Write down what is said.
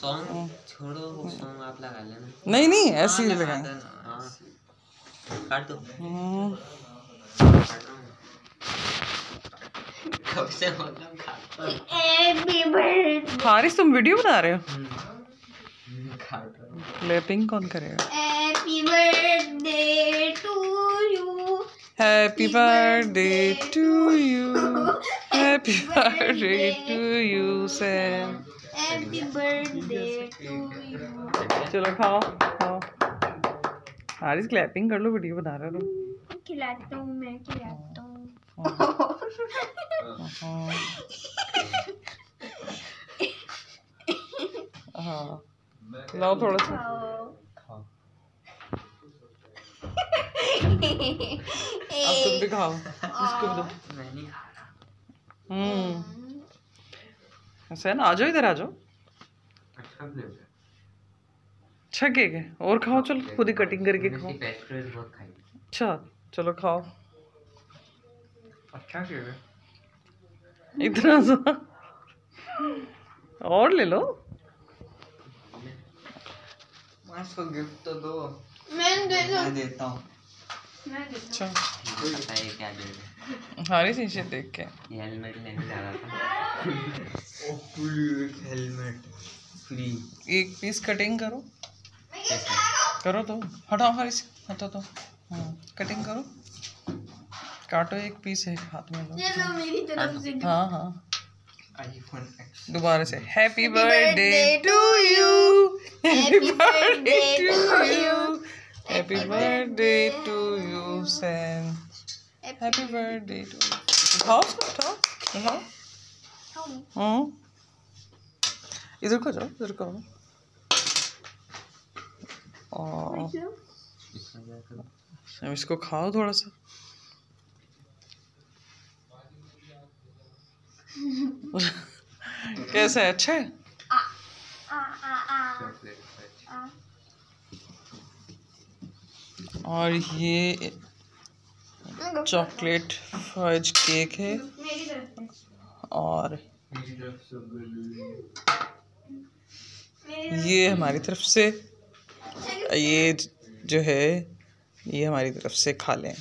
Song छोड़ो, वो song आप लगा लेना। नहीं नहीं ऐसे ही लगाएंगे। काट दो। कब से मतलब हारिस तुम वीडियो बना रहे हो? क्लैपिंग कौन करेगा? Happy birthday to you, happy birthday to you, happy birthday to you Sam, happy birthday to you. चलो खाओ खाओ। हारिस क्लैपिंग कर लो, वीडियो बना रहे हो। खिलाता हूँ मैं, खिलाता हूँ। हाँ लाओ थोड़ा सा। अब तुम भी खाओ, इसको भी दो। मैं नहीं खा रहा। हुसैन आ जाओ, इधर आ जाओ। अच्छा केक है, और खाओ चलो, खुद ही कटिंग करके खाओ। अच्छा चलो खाओ। अच्छा केक है, इतना सा और ले लो। इसको गिफ्ट तो दो। मैं देता हूँ। अच्छा बताइए क्या दे रहे? हारिस नीचे देख के ये हेलमेट लेने जा रहा था। Helmet free. एक पीस कटिंग करो। करो तो हटाओ हारिस, हटाओ तो। कटिंग करो, काटो एक पीस है, हाथ में लो। चलो मेरी तरफ से। हाँ हाँ आईफोन एक्स। दोबारा से happy birthday to you, happy birthday to you, happy birthday to you Sam, happy birthday to you. उठाओ उसको, उठाओ उठाओ। इधर को जाओ, इधर को। अब इसको खाओ थोड़ा सा। कैसा है, अच्छा है? और ये चॉकलेट फज केक है, और ये हमारी तरफ से, ये जो है ये हमारी तरफ से खा लें।